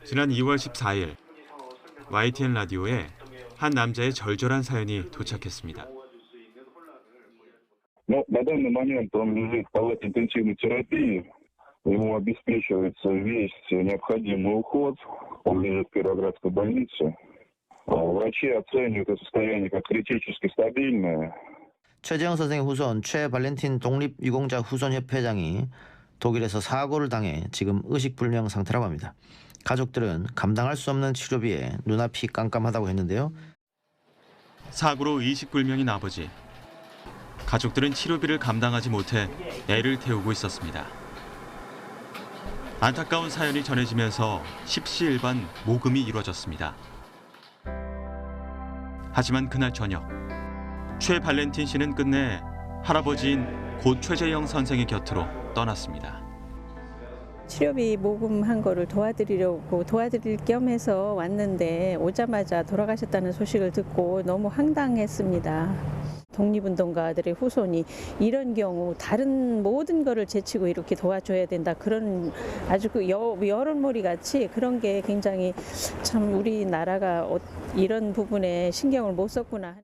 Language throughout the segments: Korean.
지난 2월 14일 YTN 라디오에 한 남자의 절절한 사연이 도착했습니다. На данный момент он лежит в палате интенсивной терапии. Ему обеспечивается весь необходимый уход. Он лежит в Кировоградской больнице. Врачи оценивают это состояние как критически стабильное. 최재형 선생의 후손 최 발렌틴 독립유공자 후손협회장이 독일에서 사고를 당해 지금 의식불명 상태라고 합니다. 가족들은 감당할 수 없는 치료비에 눈앞이 깜깜하다고 했는데요. 사고로 의식불명인 아버지. 가족들은 치료비를 감당하지 못해 애를 태우고 있었습니다. 안타까운 사연이 전해지면서 십시일반 모금이 이루어졌습니다. 하지만 그날 저녁 최 발렌틴 씨는 끝내 할아버지인 고 최재형 선생의 곁으로 떠났습니다. 치료비 모금한 거를 도와드릴 겸 해서 왔는데 오자마자 돌아가셨다는 소식을 듣고 너무 황당했습니다. 독립운동가들의 후손이 이런 경우 다른 모든 거를 제치고 이렇게 도와줘야 된다. 그런 아주 그 여론몰이 같이 그런 게 굉장히 참 우리나라가 이런 부분에 신경을 못 썼구나.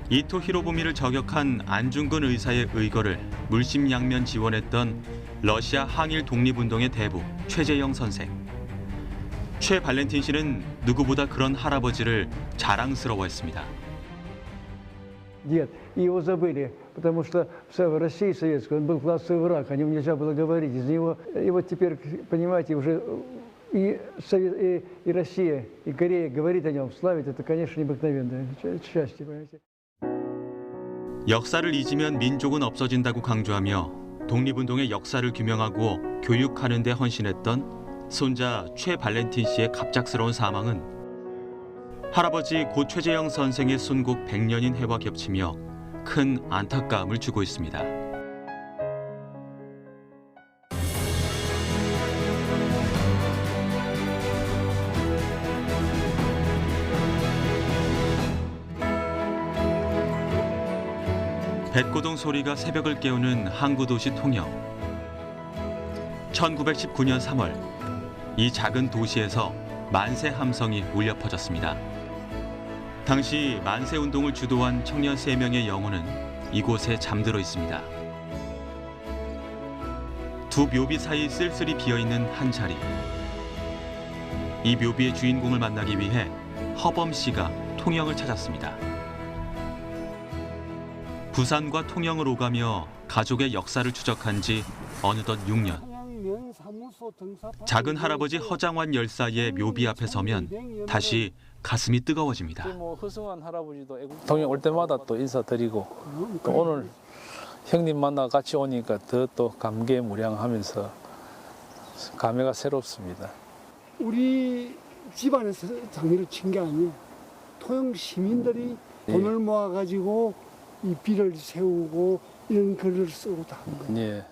이토 히로부미를 저격한 안중근 의사의 의거를 물심양면 지원했던 러시아 항일 독립운동의 대부 최재형 선생. 최 발렌틴 씨는 누구보다 그런 할아버지를 자랑스러워했습니다. Дед, его забыли, потому что в России советской он был классовый враг, о нем нельзя было говорить. Из него, и вот теперь, понимаете, уже и Россия, и Корея говорит о нем, славить, это, конечно, необыкновенное счастье, понимаете. 역사를 잊으면 민족은 없어진다고 강조하며 독립운동의 역사를 규명하고 교육하는 데 헌신했던 손자 최 발렌틴 씨의 갑작스러운 사망은 할아버지 고 최재형 선생의 순국 100년인 해와 겹치며 큰 안타까움을 주고 있습니다. 뱃고동 소리가 새벽을 깨우는 항구 도시 통영. 1919년 3월 이 작은 도시에서 만세 함성이 울려 퍼졌습니다. 당시 만세 운동을 주도한 청년 3명의 영혼은 이곳에 잠들어 있습니다. 두 묘비 사이 쓸쓸히 비어있는 한 자리. 이 묘비의 주인공을 만나기 위해 허범 씨가 통영을 찾았습니다. 부산과 통영을 오가며 가족의 역사를 추적한 지 어느덧 6년. 작은 할아버지 허장환 열사의 묘비 앞에 서면 다시 가슴이 뜨거워집니다. 허승환 할아버지도 통영 올 때마다 또 인사드리고 또 오늘 형님 만나 같이 오니까 더 또 감개무량하면서 감회가 새롭습니다. 우리 집안에서 장미를 친 게 아니에요. 통영 시민들이 돈을 모아가지고 이 비를 세우고 이런 글을 쓰고 다 한 거예요. 예.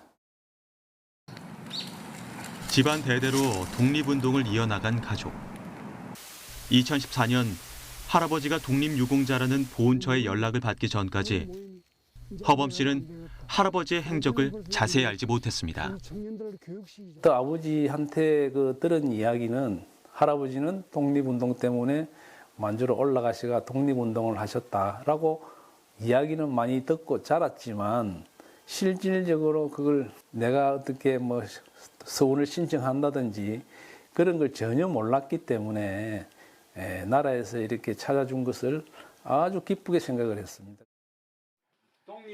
집안 대대로 독립운동을 이어나간 가족. 2014년 할아버지가 독립유공자라는 보훈처의 연락을 받기 전까지 허범 씨는 할아버지의 행적을 자세히 알지 못했습니다. 또 아버지한테 들은 이야기는 할아버지는 독립운동 때문에 만주로 올라가시가 독립운동을 하셨다라고 이야기는 많이 듣고 자랐지만 실질적으로 그걸 내가 어떻게 서원을 신청한다든지 그런 걸 전혀 몰랐기 때문에 나라에서 이렇게 찾아준 것을 아주 기쁘게 생각을 했습니다.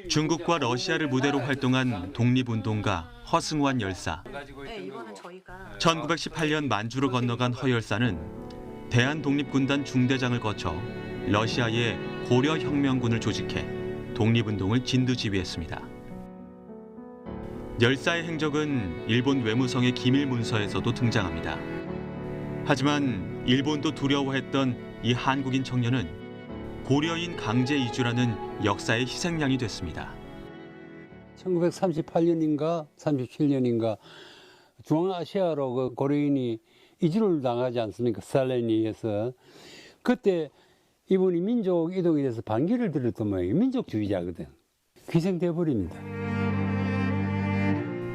중국과 러시아를 무대로 활동한 독립운동가 허승환 열사. 1918년 만주로 건너간 허 열사는 대한독립군단 중대장을 거쳐 러시아의 고려혁명군을 조직해 독립운동을 진두지휘했습니다. 열사의 행적은 일본 외무성의 기밀문서에서도 등장합니다. 하지만 일본도 두려워했던 이 한국인 청년은 고려인 강제 이주라는 역사의 희생양이 됐습니다. 1938년인가 37년인가 중앙아시아로 고려인이 이주를 당하지 않습니까? 스탈린에 의해서. 그때 이분이 민족 이동에 대해서 반기를 들었던 모양이에요. 민족주의자거든. 희생돼 버립니다.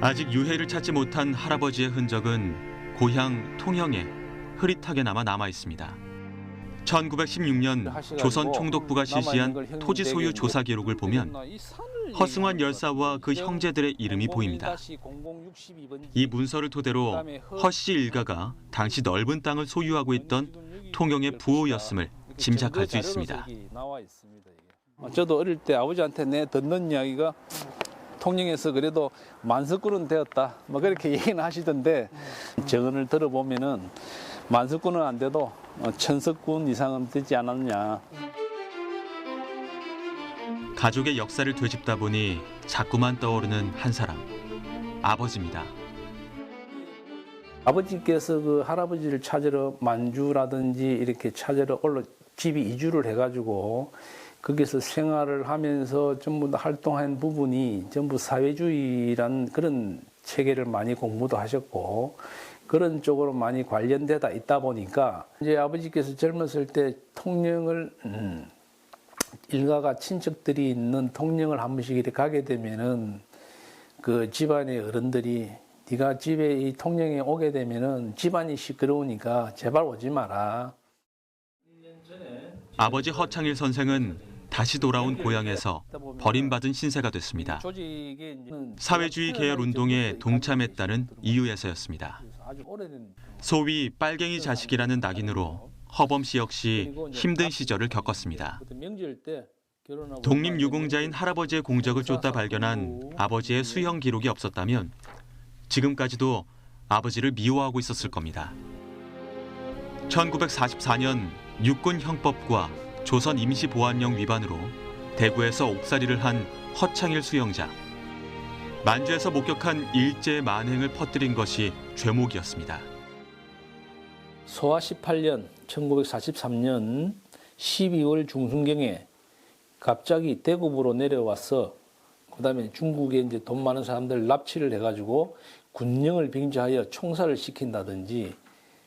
아직 유해를 찾지 못한 할아버지의 흔적은 고향 통영에 흐릿하게 남아 있습니다. 1916년 조선 총독부가 실시한 토지 소유 조사 기록을 보면 허승환 열사와 그 형제들의 이름이 보입니다. 이 문서를 토대로 허 씨 일가가 당시 넓은 땅을 소유하고 있던 통영의 부호였음을 짐작할 수 있습니다. 저도 어릴 때 아버지한테 내 듣는 이야기가 통영에서 그래도 만석군은 되었다, 뭐 그렇게 얘기는 하시던데 정언을 들어보면은 만석군은 안 돼도 천석군 이상은 되지 않았냐. 가족의 역사를 되짚다 보니 자꾸만 떠오르는 한 사람, 아버지입니다. 아버지께서 그 할아버지를 찾으러 만주라든지 이렇게 찾으러 집이 이주를 해가지고 거기서 생활을 하면서 전부 다 활동한 부분이 전부 사회주의란 그런 체계를 많이 공부도 하셨고 그런 쪽으로 많이 관련되다 있다 보니까 이제 아버지께서 젊었을 때 통영을 일가가 친척들이 있는 통영을 한 번씩 이렇게 가게 되면은 그 집안의 어른들이 네가 집에 이 통영에 오게 되면은 집안이 시끄러우니까 제발 오지 마라. 아버지 허창일 선생은 다시 돌아온 고향에서 버림받은 신세가 됐습니다. 사회주의 계열 운동에 동참했다는 이유에서였습니다. 소위 빨갱이 자식이라는 낙인으로 허범 씨 역시 힘든 시절을 겪었습니다. 독립유공자인 할아버지의 공적을 쫓다 발견한 아버지의 수형 기록이 없었다면 지금까지도 아버지를 미워하고 있었을 겁니다. 1944년 육군형법과 조선 임시보안령 위반으로 대구에서 옥살이를 한 허창일 수형자. 만주에서 목격한 일제 만행을 퍼뜨린 것이 죄목이었습니다. 소화 18년 1943년 12월 중순경에 갑자기 대구부로 내려와서 그다음에 중국에 이제 돈 많은 사람들 납치를 해가지고 군령을 빙자하여 총살을 시킨다든지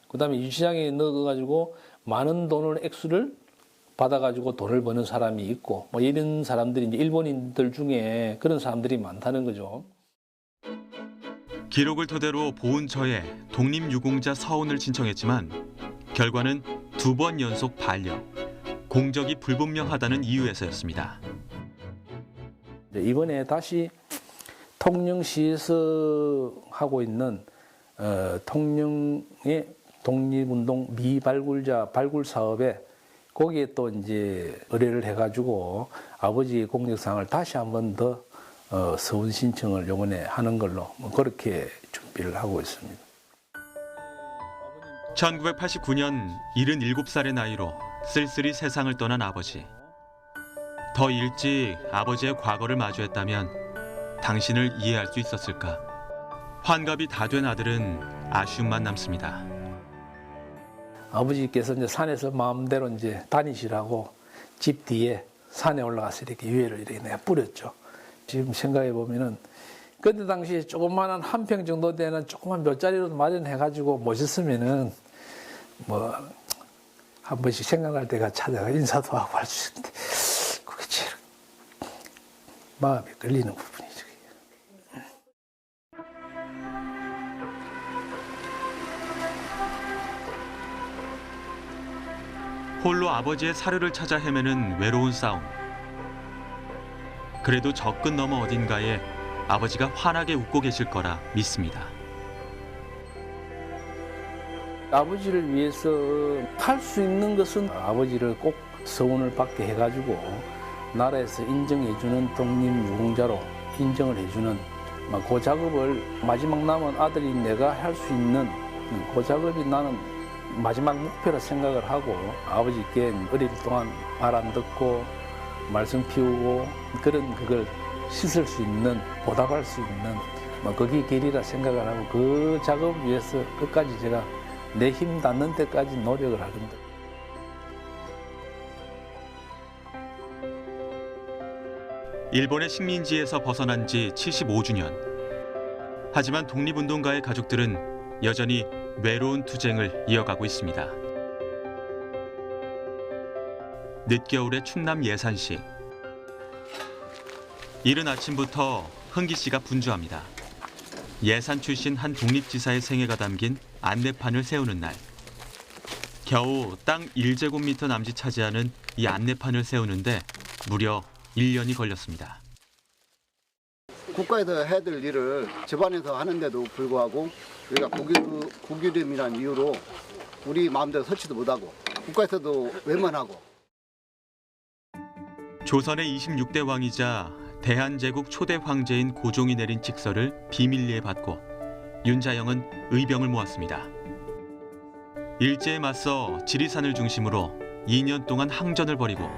그다음에 유치장에 넣어가지고 많은 돈을 액수를 받아가지고 돈을 버는 사람이 있고 뭐 이런 사람들이 이제 일본인들 중에 그런 사람들이 많다는 거죠. 기록을 토대로 보훈처에 독립유공자 서원을 신청했지만 결과는 2번 연속 반려, 공적이 불분명하다는 이유에서였습니다. 이번에 다시 통영시에서 하고 있는 통영의 독립운동 미발굴자 발굴 사업에 거기에 또 이제 의뢰를 해가지고 아버지의 공적상을 다시 한 번 더 서원 신청을 이번에 하는 걸로 뭐 그렇게 준비를 하고 있습니다. 1989년 77살의 나이로 쓸쓸히 세상을 떠난 아버지. 더 일찍 아버지의 과거를 마주했다면 당신을 이해할 수 있었을까? 환갑이 다 된 아들은 아쉬움만 남습니다. 아버지께서 이제 산에서 마음대로 이제 다니시라고 집 뒤에 산에 올라가서 이렇게 유해를 이렇게 내가 뿌렸죠. 지금 생각해 보면은 그때 당시에 조그마한 한 평 정도 되는 조그만 묘자리로 마련해가지고 모셨으면은 뭐 한 번씩 생각날 때가 찾아가 인사도 하고 할 수 있는데 그게 제일 마음에 걸리는 부분이죠. 홀로 아버지의 사료를 찾아 헤매는 외로운 싸움. 그래도 저 끝 너머 어딘가에 아버지가 환하게 웃고 계실 거라 믿습니다. 아버지를 위해서 할 수 있는 것은 아버지를 꼭 서원을 받게 해가지고 나라에서 인정해주는 독립유공자로 인정을 해주는 그 작업을 마지막 남은 아들이 내가 할 수 있는 그 작업이 나는 마지막 목표라 생각을 하고 아버지께 어릴 동안 말 안 듣고 말썽 피우고 그걸 씻을 수 있는 보답할 수 있는 그게 길이라 생각을 하고 그 작업을 위해서 끝까지 제가 내 힘 닿는 데까지 노력을 할 겁니다. 일본의 식민지에서 벗어난 지 75주년. 하지만 독립운동가의 가족들은 여전히 외로운 투쟁을 이어가고 있습니다. 늦겨울의 충남 예산시. 이른 아침부터 흥기 씨가 분주합니다. 예산 출신 한 독립지사의 생애가 담긴 안내판을 세우는 날. 겨우 땅 1제곱미터 남짓 차지하는 이 안내판을 세우는데 무려 1년이 걸렸습니다. 국가에서 해야 될 일을 집안에서 하는데도 불구하고 우리가 고기름이라는 이유로 우리 마음대로 설치도 못하고 국가에서도 외면하고. 조선의 26대 왕이자 대한제국 초대 황제인 고종이 내린 직서를 비밀리에 받고 윤자영은 의병을 모았습니다. 일제에 맞서 지리산을 중심으로 2년 동안 항전을 벌이고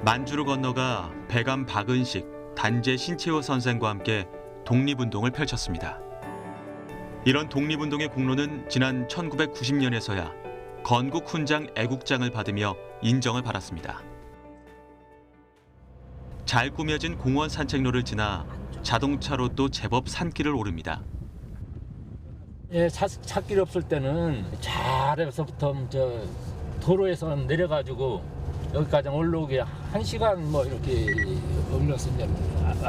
만주를 건너가 배감 박은식, 단재 신채호 선생과 함께 독립운동을 펼쳤습니다. 이런 독립운동의 공로는 지난 1990년에서야 건국 훈장 애국장을 받으며 인정을 받았습니다. 잘 꾸며진 공원 산책로를 지나 자동차로 또 제법 산길을 오릅니다. 예, 찾길 없을 때는 잘해서부터 도로에서 내려가지고 여기까지 올라오게 1시간 뭐 이렇게 올렸습니다.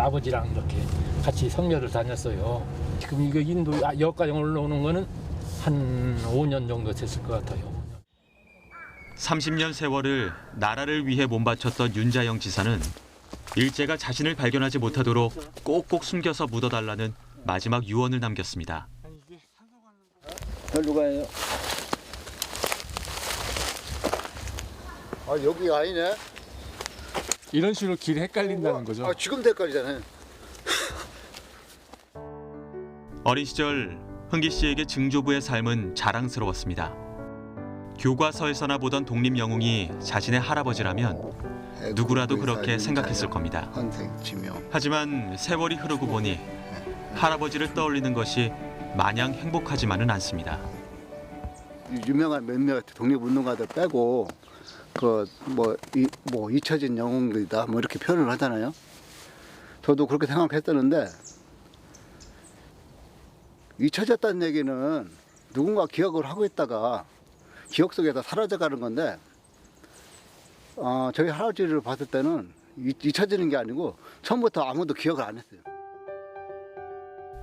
아버지랑 이렇게 같이 성묘를 다녔어요. 지금 이거 인도 여기까지 올라오는 거는 한 5년 정도 됐을 것 같아요. 30년 세월을 나라를 위해 몸바쳤던 윤자영 지사는 일제가 자신을 발견하지 못하도록 꼭꼭 숨겨서 묻어달라는 마지막 유언을 남겼습니다. 어디로 가요? 아, 여기가 아니네. 이런 식으로 길이 헷갈린다는 거죠. 지금도 헷갈리잖아요. 어린 시절 흥기 씨에게 증조부의 삶은 자랑스러웠습니다. 교과서에서나 보던 독립 영웅이 자신의 할아버지라면 누구라도 그렇게 생각했을 겁니다. 하지만 세월이 흐르고 보니 할아버지를 떠올리는 것이 마냥 행복하지만은 않습니다. 유명한 몇몇 독립운동가들 빼고 잊혀진 영웅들이다 뭐 이렇게 표현을 하잖아요. 저도 그렇게 생각했었는데 잊혀졌다는 얘기는 누군가 기억을 하고 있다가 기억 속에서 사라져가는 건데 저희 할아버지를 봤을 때는 잊혀지는 게 아니고 처음부터 아무도 기억을 안 했어요.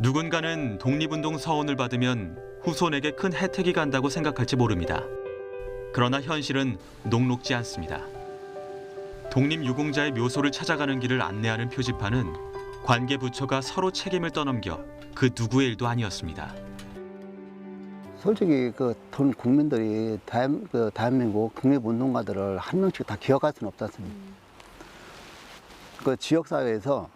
누군가는 독립운동 서원을 받으면 후손에게 큰 혜택이 간다고 생각할지 모릅니다. 그러나 현실은 녹록지 않습니다. 독립유공자의 묘소를 찾아가는 길을 안내하는 표지판은 관계 부처가 서로 책임을 떠넘겨 그 누구의 일도 아니었습니다. 솔직히 전 국민들이 대한민국 독립운동가들을 한 명씩 다 기억할 수는 없지 않습니까? 그 지역사회에서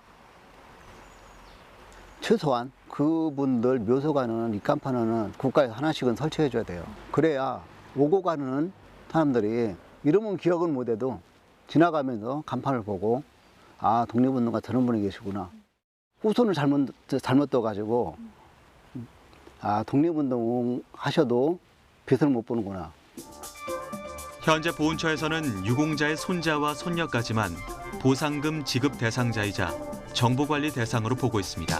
최소한 그분들 묘소가는 입간판은 국가에서 하나씩은 설치해줘야 돼요. 그래야 오고 가는 사람들이 이름은 기억은 못해도 지나가면서 간판을 보고 아, 독립운동가 저런 분이 계시구나. 후손을 잘못 떠가지고 아, 독립운동 하셔도 빛을 못 보는구나. 현재 보훈처에서는 유공자의 손자와 손녀까지만 보상금 지급 대상자이자 정보관리 대상으로 보고 있습니다.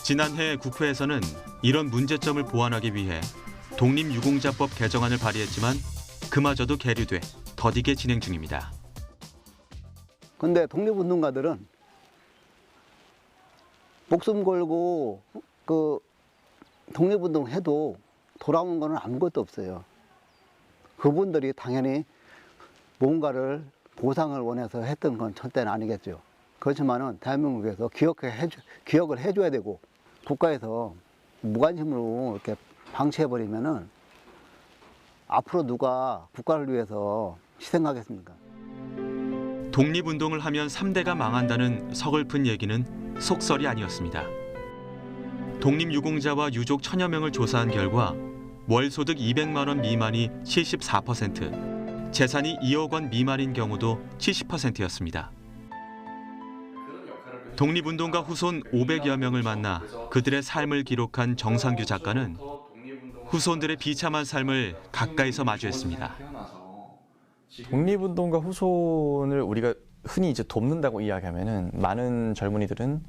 지난해 국회에서는 이런 문제점을 보완하기 위해 독립유공자법 개정안을 발의했지만 그마저도 계류돼 더디게 진행 중입니다. 근데 독립운동가들은 목숨 걸고 독립운동 해도 돌아온 거는 아무것도 없어요. 그분들이 당연히 뭔가를 보상을 원해서 했던 건 절대는 아니겠죠. 그렇지만은 대한민국에서 기억을 해줘야 되고 국가에서 무관심으로 이렇게 방치해버리면은 앞으로 누가 국가를 위해서 희생하겠습니까? 독립운동을 하면 3대가 망한다는 서글픈 얘기는 속설이 아니었습니다. 독립유공자와 유족 1000여 명을 조사한 결과 월소득 200만 원 미만이 74%, 재산이 2억 원 미만인 경우도 70%였습니다. 독립운동가 후손 500여 명을 만나 그들의 삶을 기록한 정상규 작가는 후손들의 비참한 삶을 가까이서 마주했습니다. 독립운동가 후손을 우리가 흔히 이제 돕는다고 이야기하면은 많은 젊은이들은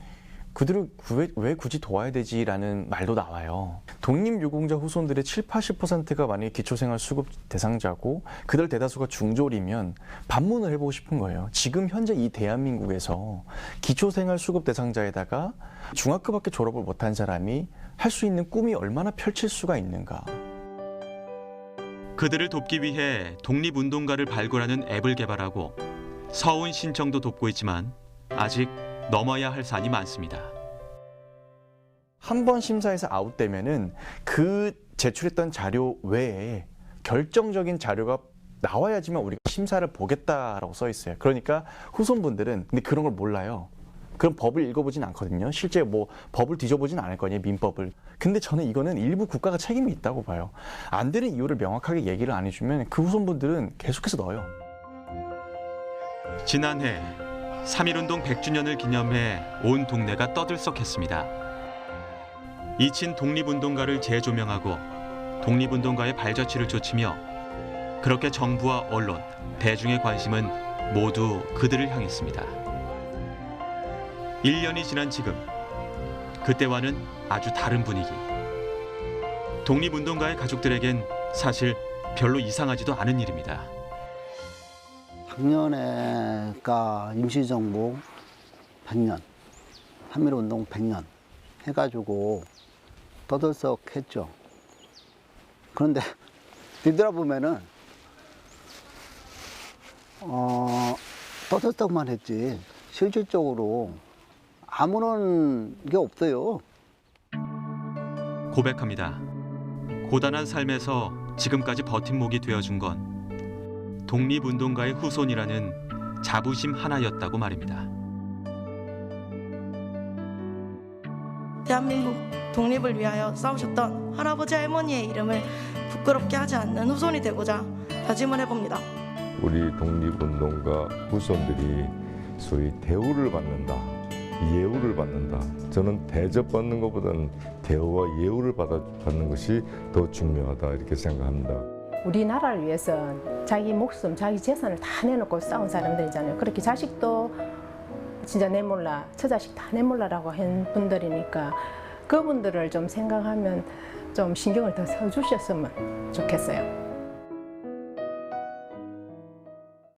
그들을 왜 굳이 도와야 되지라는 말도 나와요. 독립유공자 후손들의 70~80%가 만약에 기초생활수급 대상자고 그들 대다수가 중졸이면 반문을 해보고 싶은 거예요. 지금 현재 이 대한민국에서 기초생활수급 대상자에다가 중학교밖에 졸업을 못한 사람이 할 수 있는 꿈이 얼마나 펼칠 수가 있는가. 그들을 돕기 위해 독립운동가를 발굴하는 앱을 개발하고 서운 신청도 돕고 있지만 아직 넘어야 할 산이 많습니다. 한 번 심사에서 아웃되면은 그 제출했던 자료 외에 결정적인 자료가 나와야지만 우리가 심사를 보겠다라고 써 있어요. 그러니까 후손분들은 근데 그런 걸 몰라요. 그럼 법을 읽어보진 않거든요. 실제 뭐 법을 뒤져보진 않을 거 아니에요, 민법을. 근데 저는 이거는 일부 국가가 책임이 있다고 봐요. 안 되는 이유를 명확하게 얘기를 안 해주면 그 후손분들은 계속해서 넣어요. 지난해 3.1운동 100주년을 기념해 온 동네가 떠들썩했습니다. 잊힌 독립운동가를 재조명하고 독립운동가의 발자취를 쫓으며 그렇게 정부와 언론, 대중의 관심은 모두 그들을 향했습니다. 1년이 지난 지금, 그때와는 아주 다른 분위기. 독립운동가의 가족들에겐 사실 별로 이상하지도 않은 일입니다. 작년에가 임시정부 100년, 3.1운동 100년 해가지고 떠들썩했죠. 그런데 뒤돌아보면은 떠들썩만 했지 실질적으로 아무런 게 없어요. 고백합니다. 고단한 삶에서 지금까지 버팀목이 되어준 건 독립운동가의 후손이라는 자부심 하나였다고 말입니다. 대한민국 독립을 위하여 싸우셨던 할아버지 할머니의 이름을 부끄럽게 하지 않는 후손이 되고자 다짐을 해봅니다. 우리 독립운동가 후손들이 소위 대우를 받는다, 예우를 받는다. 저는 대접받는 것보다는 대우와 예우를 받는 것이 더 중요하다 이렇게 생각합니다. 우리나라를 위해서 자기 목숨, 자기 재산을 다 내놓고 싸운 사람들이잖아요. 그렇게 자식도 진짜 내몰라, 처자식 다 내몰라라고 한 분들이니까 그분들을 좀 생각하면 좀 신경을 더 써주셨으면 좋겠어요.